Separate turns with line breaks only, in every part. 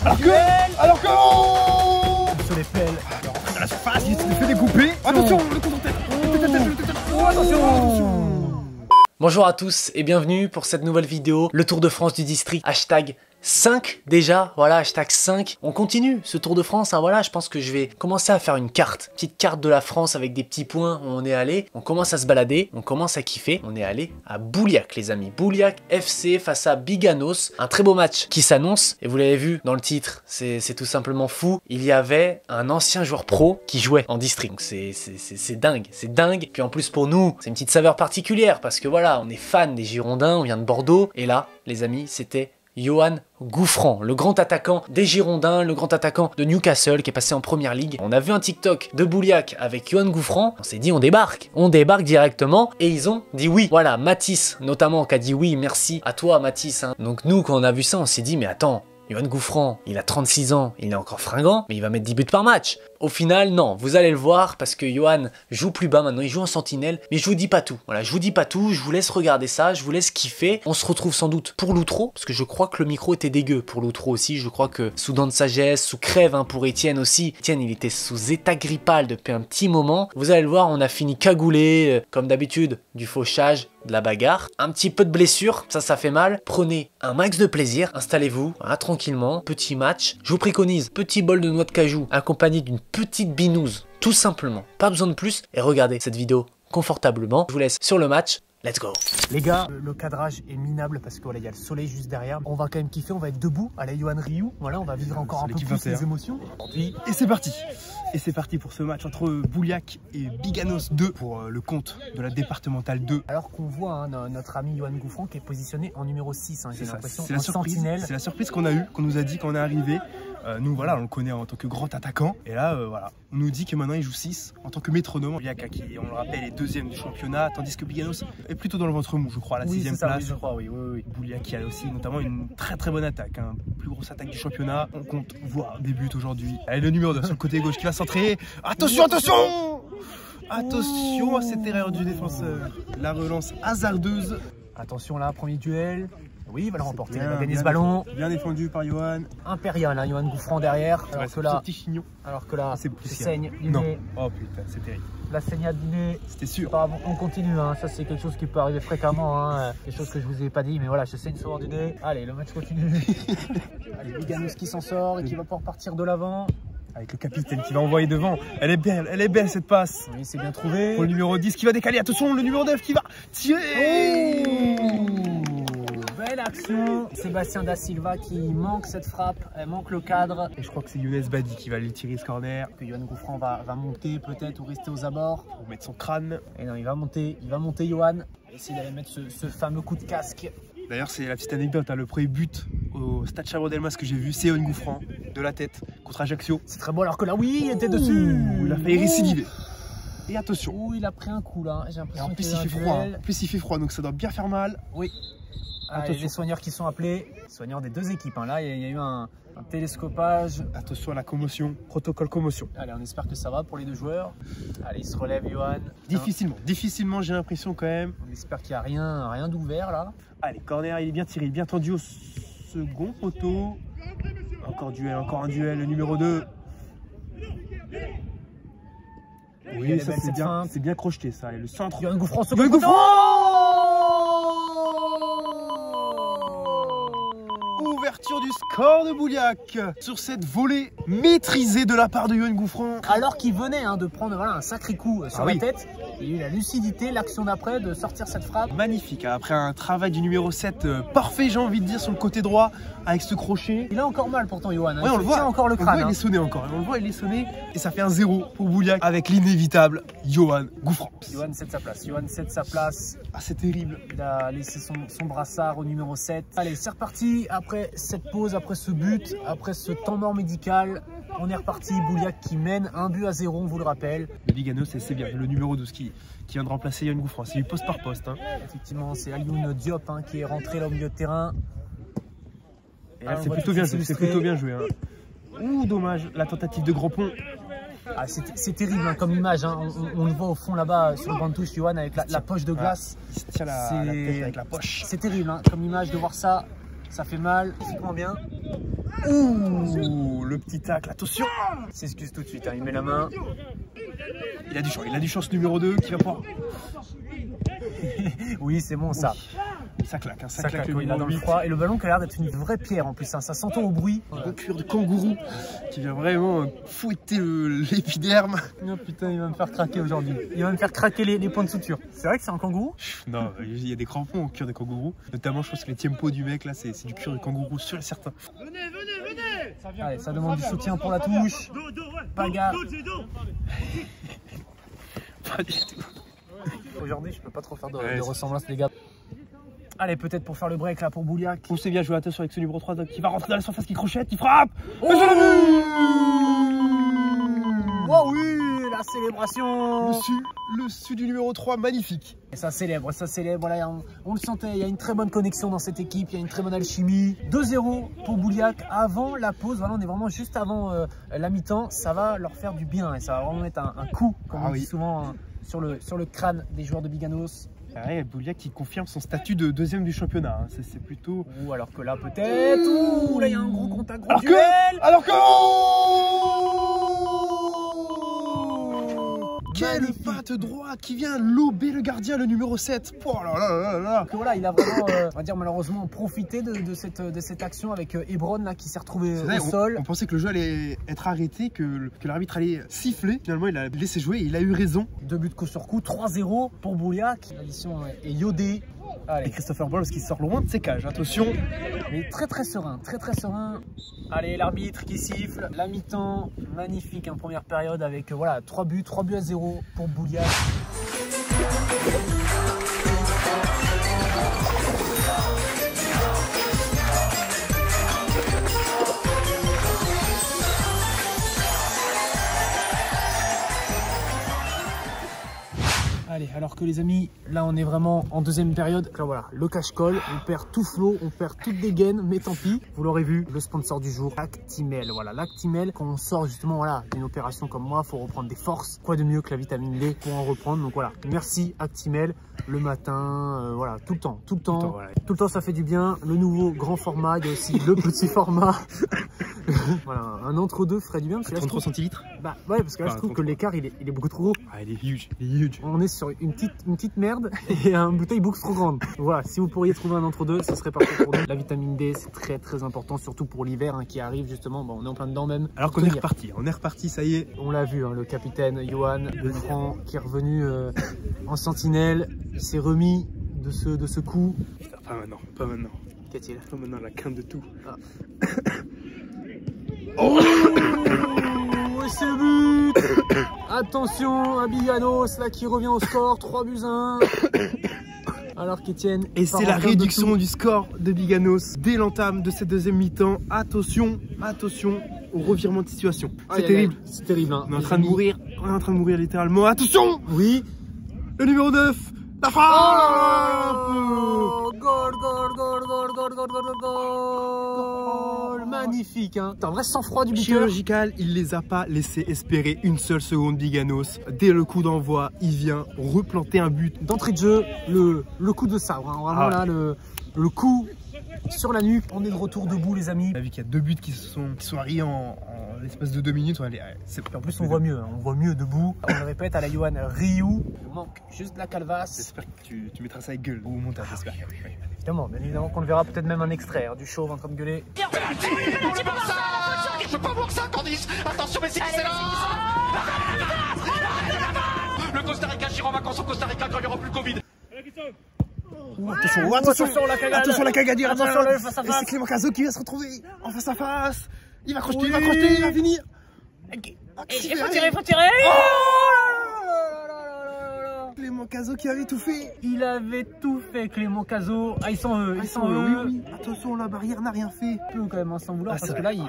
Alors que oh,
sur les pelles.
il rentre dans la surface, il se fait découper. Attention, le coup en tête. Oh, attention.
Bonjour à tous et bienvenue pour cette nouvelle vidéo, le Tour de France du district, hashtag 5 déjà, voilà, hashtag 5. On continue ce Tour de France, hein, voilà, je pense que je vais commencer à faire une carte, petite carte de la France avec des petits points où on est allé. On commence à se balader, on commence à kiffer. On est allé à Bouliac les amis, Bouliac FC face à Biganos. Un très beau match qui s'annonce et vous l'avez vu dans le titre, c'est tout simplement fou. Il y avait un ancien joueur pro qui jouait en district, donc c'est dingue, c'est dingue. Puis en plus pour nous, c'est une petite saveur particulière parce que voilà, on est fan des Girondins, on vient de Bordeaux. Et là, les amis, c'était Yoann Gouffran, le grand attaquant des Girondins, le grand attaquant de Newcastle qui est passé en première ligue. On a vu un TikTok de Bouliac avec Yoann Gouffran, on s'est dit on débarque directement et ils ont dit oui. Voilà, Mathis notamment qui a dit oui, merci à toi Mathis. Hein. Donc nous quand on a vu ça on s'est dit mais attends, Yoann Gouffran, il a 36 ans, il est encore fringant, mais il va mettre 10 buts par match. Au final, non, vous allez le voir parce que Yoann joue plus bas maintenant, il joue en sentinelle, mais je vous dis pas tout. Voilà, je vous dis pas tout, je vous laisse regarder ça, je vous laisse kiffer. On se retrouve sans doute pour l'outro, parce que je crois que le micro était dégueu pour l'outro aussi. Je crois que sous dents de sagesse, sous crève hein, pour Étienne aussi. Étienne, il était sous état grippal depuis un petit moment. Vous allez le voir, on a fini cagoulé, comme d'habitude, du fauchage, de la bagarre. Un petit peu de blessure, ça fait mal. Prenez un max de plaisir, installez-vous, voilà, tranquillement, petit match. Je vous préconise, petit bol de noix de cajou, accompagné d'une petite binouse, tout simplement, pas besoin de plus. Et regardez cette vidéo confortablement. Je vous laisse sur le match. Let's go. Les gars, le cadrage est minable parce que voilà, il y a le soleil juste derrière. On va quand même kiffer, on va être debout. Allez, Yoann Ryu, voilà, on va vivre encore un peu plus les émotions.
Et c'est parti. Et c'est parti pour ce match entre Bouliac et Biganos 2 pour le compte de la départementale 2.
Alors qu'on voit hein, notre ami Yoann Gouffran qui est positionné en numéro 6, hein, j'ai l'impression,
c'est la surprise. C'est la surprise qu'on a eue, qu'on nous a dit quand on est arrivé. Nous voilà, on le connaît en tant que grand attaquant. Et là, voilà, on nous dit que maintenant il joue 6 en tant que métronome. Bouliac qui, on le rappelle, est deuxième du championnat, tandis que Biganos est plutôt dans le ventre mou, je crois, à la 6e place.
Oui, je crois, oui.
Bouliac qui a aussi notamment une très bonne attaque, hein, plus grosse attaque du championnat. On compte voir des buts aujourd'hui. Allez, le numéro 2 sur le côté gauche qui va centrer. Attention, attention! Attention à cette erreur du défenseur. La relance hasardeuse.
Attention là, premier duel. Oui, il va le remporter, il va gagner
bien
ce ballon.
Bien défendu par Yoann.
Impérial, hein, Yoann Gouffran derrière. Alors que là,
c'est
saigne du
non.
nez.
Oh putain, c'est terrible.
La saignade du nez.
C'était sûr.
Bon, on continue, hein. Ça c'est quelque chose qui peut arriver fréquemment. Hein. Quelque chose que je vous ai pas dit, mais voilà, je saigne souvent du nez. Allez, le match continue. Allez, Biganos qui s'en sort et qui va pouvoir partir de l'avant.
Avec le capitaine qui va envoyer devant. Elle est belle cette passe.
Oui, c'est bien trouvé.
Pour le numéro 10 qui va décaler. Attention, le numéro 9 qui va tirer.
Oh, belle action. Sébastien Da Silva qui manque cette frappe. Elle manque le cadre.
Et je crois que c'est Younes Badi qui va aller tirer ce corner.
Que Yoann Gouffran va monter peut-être ou rester aux abords.
Pour mettre son crâne.
Et non, il va monter Yoann. Essayer d'aller mettre ce fameux coup de casque.
D'ailleurs, c'est la petite anecdote, hein, le premier but au Stade Chabrol-Delmas que j'ai vu, c'est Yoann Gouffran, de la tête, contre Ajaccio.
C'est très beau, alors que là, oui, il était dessus.
Il a failli récidiver. Et attention.
Ouh, il a pris un coup là, j'ai l'impression.
En plus, il fait froid. En plus, il fait froid, donc ça doit bien faire mal.
Oui. Attention. Les soigneurs qui sont appelés, soigneurs des deux équipes. Hein. Là, il y a eu un télescopage.
Attention à la commotion, protocole commotion.
Allez, on espère que ça va pour les deux joueurs. Allez, il se relève, Yoann.
Difficilement, j'ai l'impression quand même.
On espère qu'il n'y a rien d'ouvert là.
Allez, corner, il est bien tiré, bien tendu au second poteau. Encore un duel, le numéro 2. Oui, ça c'est bien crocheté ça. Et le centre.
Yoann Gouffran,
Ouverture du score de Bouliac sur cette volée maîtrisée de la part de Yoann Gouffran.
Alors qu'il venait de prendre voilà, un sacré coup sur la tête. Il y a eu la lucidité, l'action d'après de sortir cette frappe.
Magnifique, après un travail du numéro 7 parfait, j'ai envie de dire, sur le côté droit avec ce crochet.
Il a encore mal pourtant Yoann, hein.
Ouais, on le voit
encore le crâne.
On le voit, il est sonné encore. On le voit, il est sonné. Et ça fait un 0 pour Bouliac avec l'inévitable Yoann Gouffran.
Yoann cède sa place. Yoann cède sa place.
Ah, c'est terrible.
Il a laissé son brassard au numéro 7. Allez, c'est reparti. Après cette pause, après ce but, après ce temps mort médical, on est reparti. Bouliac qui mène 1-0, on vous le rappelle.
Le Biganos, c'est bien. Le numéro 12 qui vient de remplacer Yoann Gouffran. C'est du poste par poste. Hein.
Effectivement, c'est Alioune Diop hein, qui est rentré là au milieu de terrain.
C'est plutôt bien joué. C'est plutôt bien joué. Hein. Ouh, dommage. La tentative de Grandpont.
Ah, c'est terrible hein, comme image, hein. On le voit au fond là-bas sur le banc de touche, Yoann, avec la poche de glace.
Il se tient la tête avec la poche.
C'est terrible hein, comme image de voir ça. Ça fait mal, physiquement bien.
Ouh, le petit tacle, attention.
Il s'excuse tout de suite, hein. Il met la main.
Il a du chance numéro 2 qui va pouvoir...
Oui, c'est bon ça.
Ça claque, hein,
Ça claque,
le
il a dans le froid. Et le ballon qui a l'air d'être une vraie pierre en plus, hein. Ça s'entend au bruit.
Un bon cuir de kangourou qui vient vraiment fouetter l'épiderme.
Oh putain, il va me faire craquer aujourd'hui. Il va me faire craquer les points de suture. C'est vrai que c'est un kangourou?
Non, il y a des crampons au cuir de kangourou. Notamment, je pense que les tiempos du mec là, c'est du cuir de kangourou sûr et certain.
Venez. Allez, ça demande du soutien pour la touche. Bagarre.
Pas du tout.
Aujourd'hui, je peux pas trop faire de ressemblance, les gars. Allez, peut-être pour faire le break là pour Bouliac.
On sait bien jouer attention avec ce numéro 3 qui va rentrer dans la surface, qui crochette, qui frappe.
Oh oui, la célébration.
Le su du numéro 3, magnifique.
Et ça célèbre, là, on le sentait, il y a une très bonne connexion dans cette équipe, il y a une très bonne alchimie. 2-0 pour Bouliac avant la pause, voilà, on est vraiment juste avant la mi-temps, ça va leur faire du bien et ça va vraiment mettre un coup, comme on dit souvent, sur le crâne des joueurs de Biganos.
Ouais, Bouliac qui confirme son statut de deuxième du championnat, hein. C'est plutôt...
Ou alors que là peut-être, ouh, là il y a un gros contact, gros
duel. Alors que... Quelle patte droite qui vient lober le gardien, le numéro 7. Oh là là là là.
Voilà, il a vraiment, on va dire malheureusement, profité de cette action avec Ebron là, qui s'est retrouvé au sol.
On pensait que le jeu allait être arrêté, que l'arbitre allait siffler. Finalement, il a laissé jouer et il a eu raison.
2 buts coup sur coup, 3-0 pour Bouliac. L'addition est iodée. Allez.
Et Christopher Bols qui sort loin de ses cages, attention.
Mais très serein, très serein. Allez, l'arbitre qui siffle, la mi-temps, magnifique en première période avec voilà 3 buts à 0 pour Bouliac. Allez, alors que les amis, là on est vraiment en deuxième période. Là voilà, le cache-colle, on perd tout flot, on perd toute dégaine, mais tant pis. Vous l'aurez vu, le sponsor du jour, Actimel. Voilà, l'Actimel, quand on sort justement voilà, d'une opération comme moi, il faut reprendre des forces. Quoi de mieux que la vitamine D pour en reprendre. Donc voilà, merci Actimel, le matin, voilà, tout le temps. Tout le temps ça fait du bien. Le nouveau grand format, il y a aussi le petit format. Voilà, un entre-deux ferait du bien.
33 centilitres.
Bah ouais, parce que là je trouve que l'écart il est beaucoup trop gros.
Ah, il est huge.
On est sur une petite merde et une bouteille beaucoup trop grande. Voilà, si vous pourriez trouver un entre-deux, ce serait parfait pour nous. La vitamine D, c'est très important, surtout pour l'hiver hein, qui arrive justement. Bon, on est en plein dedans même.
Alors qu'on est reparti, ça y est.
On l'a vu, hein, le capitaine Johan Le Franc qui est revenu en sentinelle. Il s'est remis de ce coup.
Putain, pas maintenant.
Qu'y-a-t-il?
Pas maintenant, la crainte de tout.
Ah. Oh, c'est le but. Attention à Biganos là qui revient au score, 3-1. Alors qu'Etienne.
Et c'est la réduction du score de Biganos dès l'entame de cette deuxième mi-temps. Attention au revirement de situation. C'est terrible.
C'est terrible. Hein.
On est en train de mourir littéralement. Attention.
Oui.
Le numéro 9. La frappe.
Goal. Magnifique, hein. C'est un vrai sang-froid du buteur.
Chirurgical, il les a pas laissé espérer une seule seconde Biganos. Dès le coup d'envoi, il vient replanter un but.
D'entrée de jeu, le coup de sabre, hein. Vraiment là, le coup sur la nuque. On est de retour debout les amis.
On a vu qu'il y a 2 buts qui sont arrivés en l'espace de 2 minutes.
En plus on voit mieux, hein. On voit mieux debout. On le répète à la Johan Ryu. Il manque juste de la calvasse.
J'espère que tu mettras ça avec gueule au montage, j'espère.
Bien évidemment qu'on le verra peut-être même un extrait hein, du chauve en train de gueuler.
Je peux pas voir ça, Candice. Attention, mais c'est excellent. Le Costa Rica ira en vacances au Costa Rica quand il n'y aura plus le Covid.
Attention la cagade. Attention
le face à face.
C'est Clément Cazot qui va se retrouver en face à face. Il va crocheter, il va finir.
Il faut tirer.
Clément Cazot qui avait tout fait.
Il avait tout fait, Clément Cazot. Ah, ils sont
oui. Attention, la barrière n'a rien fait.
On peut quand même s'en vouloir parce que là, il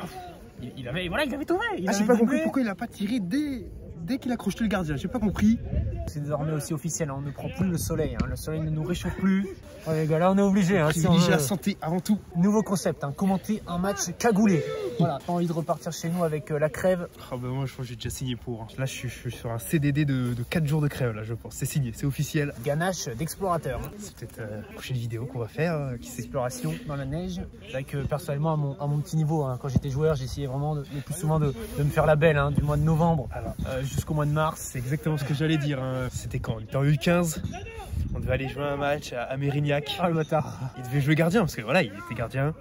avait tout fait.
J'ai pas compris pourquoi il a pas tiré dès qu'il a crocheté le gardien. J'ai pas compris.
C'est désormais aussi officiel, hein. On ne prend plus le soleil. Hein. Le soleil ne nous réchauffe plus. Ouais, les gars, là, on est obligé. Hein,
privilégier la santé avant tout.
Nouveau concept, hein. Commenter un match cagoulé. Voilà, pas envie de repartir chez nous avec la crève.
Ah bah moi je pense que j'ai déjà signé pour. Hein. Là je suis sur un CDD de 4 jours de crève là je pense. C'est signé, c'est officiel.
Ganache d'explorateur.
C'est peut-être la prochaine vidéo qu'on va faire. Qui sait.
Exploration dans la neige. C'est vrai que personnellement à mon petit niveau, hein, quand j'étais joueur, j'essayais vraiment le plus souvent de me faire la belle, hein, du mois de novembre jusqu'au mois de mars.
C'est exactement ce que j'allais dire. Hein. C'était quand on était en U15. On devait aller jouer un match à Mérignac.
Ah le bâtard.
Il devait jouer gardien parce que voilà, il était gardien.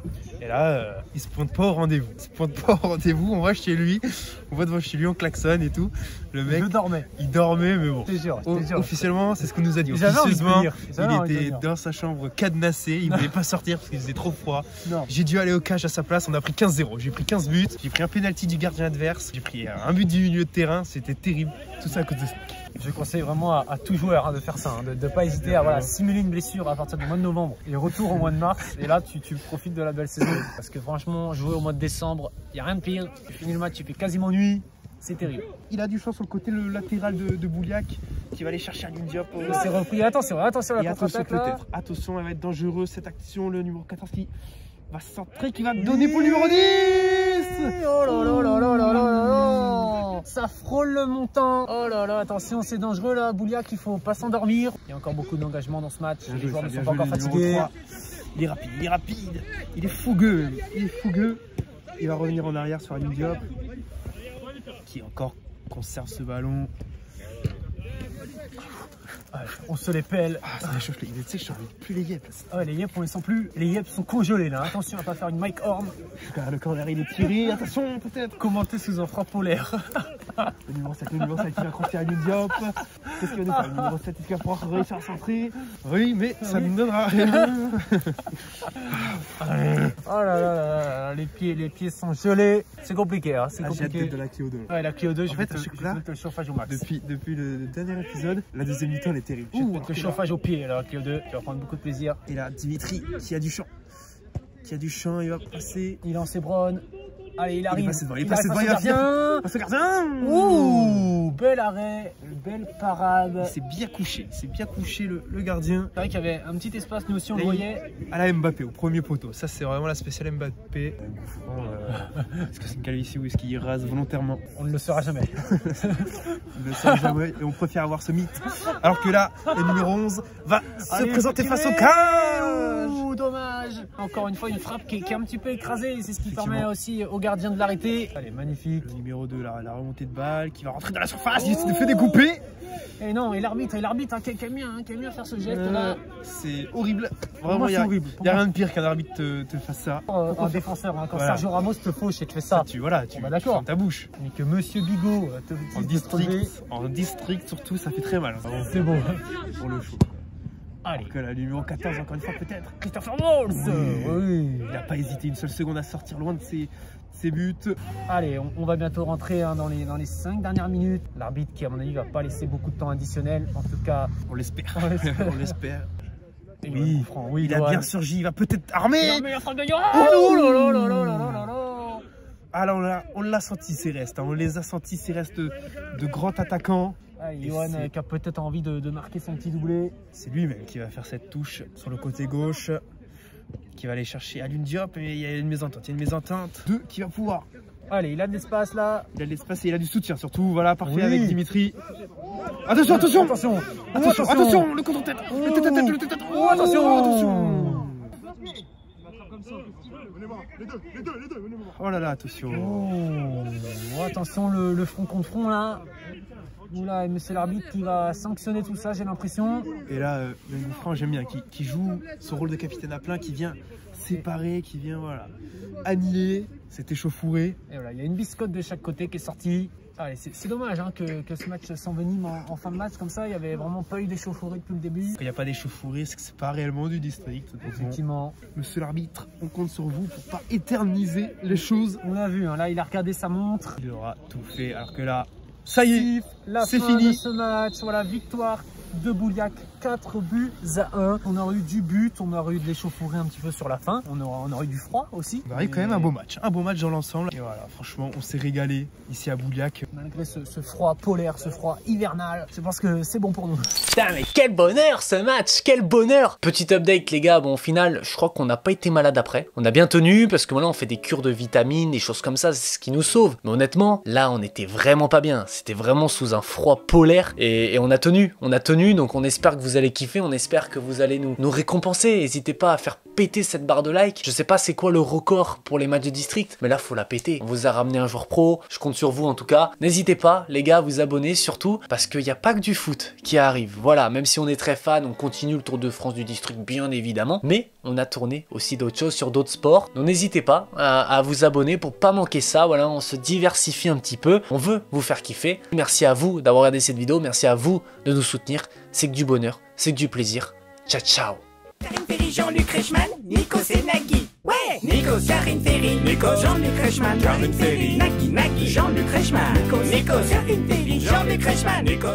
Et là, il se pointe pas au rendez-vous. Il se pointe pas au rendez-vous. On va chez lui. On va devant chez lui, on klaxonne et tout. Le mec, il dormait, mais bon. Officiellement, c'est ce qu'on nous a dit. Officieusement, il était dans sa chambre cadenassé. Il ne voulait pas sortir parce qu'il faisait trop froid. J'ai dû aller au cash à sa place. On a pris 15-0. J'ai pris 15 buts. J'ai pris un penalty du gardien adverse. J'ai pris un but du milieu de terrain. C'était terrible. Tout ça à cause de ça.
Je conseille vraiment à tout joueur de faire ça, de ne pas hésiter à simuler une blessure à partir du mois de novembre et retour au mois de mars. Et là, tu profites de la belle saison. Parce que franchement, jouer au mois de décembre, il n'y a rien de pire. Tu finis le match, tu fais quasiment nuit. C'est terrible.
Il a du champ sur le côté latéral de Bouliac qui va aller chercher un Diop.
C'est repris. Attention la contre-attaque là.
Attention, elle va être dangereuse cette action. Le numéro 14 qui va centrer, qui va donner pour le numéro 10.
Oh là là là là là là là. Ça frôle le montant. Oh là là, attention, c'est dangereux là, Bouliac, il faut pas s'endormir. Il y a encore beaucoup d'engagement dans ce match. Les joueurs ne sont pas encore fatigués.
Il est rapide, il est fougueux. Il va revenir en arrière sur Alioune Diop qui encore conserve ce ballon.
On se les pèle.
Ça réchauffe les yeux. Tu sais, je sens plus les yeux.
Les yeux, on les sent plus. Les yeux sont congelés là. Attention à pas faire une Mike Horn.
Le corner il est tiré. Attention, peut-être.
Commenté sous un frappe polaire.
Le numéro 7 qui va accrocher à Diop. Qu'est-ce qu'il va faire? Le numéro 7 qui va pouvoir réussir à centrer. Oui, mais ça ne donnera rien.
Oh là là là, les pieds sont gelés. C'est compliqué. Hein, c'est compliqué.
J'ai hâte de la Clio 2.
Ouais, la Clio 2, je vais te
le
chauffage au max.
Depuis le dernier épisode, la deuxième mi-temps elle est terrible.
Le chauffage au pied, la Clio 2, tu vas prendre beaucoup de plaisir.
Et là, Dimitri qui a du champ. Il va passer.
Il est en Sébron. Allez, il arrive.
Il passe devant, il va bien. Passe gardien.
Ouh, bel arrêt, belle parade.
C'est bien couché le gardien.
C'est vrai qu'il y avait un petit espace, nous aussi on le voyait.
À la Mbappé, au premier poteau. Ça, c'est vraiment la spéciale Mbappé. Est-ce que c'est une calvitie ou est-ce qu'il rase volontairement?
On ne le saura jamais.
On ne le saura jamais et on préfère avoir ce mythe. Alors que là, le numéro 11 va se présenter face au cage.
Ouh, dommage. Encore une fois, une frappe qui est un petit peu écrasée. C'est ce qui permet aussi au gardien de l'arrêter. Allez, magnifique.
Le numéro 2, la remontée de balle qui va rentrer dans la surface. Il se fait découper.
Et non, et l'arbitre qui aime bien faire ce geste là.
C'est horrible. Vraiment, il n'y a rien de pire qu'un arbitre te fasse ça.
Un défenseur, hein, quand Sergio Ramos te fauche et te fait ça.
Tu fermes ta bouche.
Mais que Monsieur Bigot te
en district surtout, ça fait très mal.
C'est bon.
Pour le show.
Allez.
Que la numéro 14, encore une fois, peut-être. Christopher Waltz.
Oui.
Il n'a pas hésité une seule seconde à sortir loin de ses buts.
Allez, on va bientôt rentrer dans les 5 dernières minutes. L'arbitre qui, à mon avis, va pas laisser beaucoup de temps additionnel. En tout cas,
on l'espère. On l'espère.
Oui,
il a bien surgi. Il va peut-être armer.
Oh là là là là là là là.
Alors on l'a senti ces restes. On les a sentis ces restes de grands attaquants.
Johan qui a peut-être envie de marquer son petit doublé.
C'est lui-même qui va faire cette touche sur le côté gauche, qui va aller chercher Alioune Diop. Et il y a une mésentente. Deux qui va pouvoir.
Allez, il a de l'espace là.
Il a de l'espace et il a du soutien surtout. Voilà, parfait avec Dimitri. Attention, le contre-tête. Le tête-à-tête. Attention. Oh là là, attention.
Attention, le front contre front là. Oula, mais c'est l'arbitre qui va sanctionner tout ça, j'ai l'impression.
Et là, le Gouffran, j'aime bien, qui joue son rôle de capitaine à plein, qui vient séparer, qui vient annihiler cet échauffouré.
Et voilà, il y a une biscotte de chaque côté qui est sortie. Allez, c'est dommage hein, que ce match s'envenime en fin de match comme ça. Il n'y avait vraiment pas eu d'échauffourée depuis le début.
Quand il n'y a pas d'échauffourée, c'est que c'est pas réellement du district.
Effectivement.
Monsieur l'arbitre, on compte sur vous pour pas éterniser les choses.
On l'a vu, hein, là il a regardé sa montre.
Il aura tout fait, alors que là, ça y est,
c'est fini de ce match. Voilà, victoire de Bouliac, 4 buts à 1. On aurait eu du but, on aurait eu de l'échauffourée un petit peu sur la fin. On aurait eu du froid aussi.
Bah, quand même un beau match dans l'ensemble. Et voilà, franchement, on s'est régalé ici à Bouliac.
Malgré ce froid polaire, ce froid hivernal, je pense que c'est bon pour nous.
Putain, mais quel bonheur ce match, quel bonheur! Petit update les gars, bon au final, je crois qu'on n'a pas été malade après. On a bien tenu parce que maintenant on fait des cures de vitamines, des choses comme ça, c'est ce qui nous sauve. Mais honnêtement, là on était vraiment pas bien. C'était vraiment sous un froid polaire et on a tenu, donc on espère que vous allez kiffer, on espère que vous allez nous récompenser. N'hésitez pas à faire péter cette barre de like. Je sais pas c'est quoi le record pour les matchs de district, mais là faut la péter. On vous a ramené un joueur pro, je compte sur vous en tout cas. N'hésitez pas les gars à vous abonner surtout parce qu'il n'y a pas que du foot qui arrive. Voilà, même si on est très fan, on continue le Tour de France du district bien évidemment, mais on a tourné aussi d'autres choses sur d'autres sports. Donc n'hésitez pas à vous abonner pour pas manquer ça. Voilà, on se diversifie un petit peu, on veut vous faire kiffer. Merci à vous d'avoir regardé cette vidéo, merci à vous de nous soutenir. C'est que du bonheur, c'est que du plaisir. Ciao ciao.
Karine Ferry, Jean-Luc Reichmann, Nico c'est Nagui. Ouais, Nico, Karine Ferry, Nico, Jean-Luc Reichmann, Karine Ferry, Nagui, Jean-Luc Reichmann, Nico, Karine Ferry, Jean-Luc Reichmann, Nico.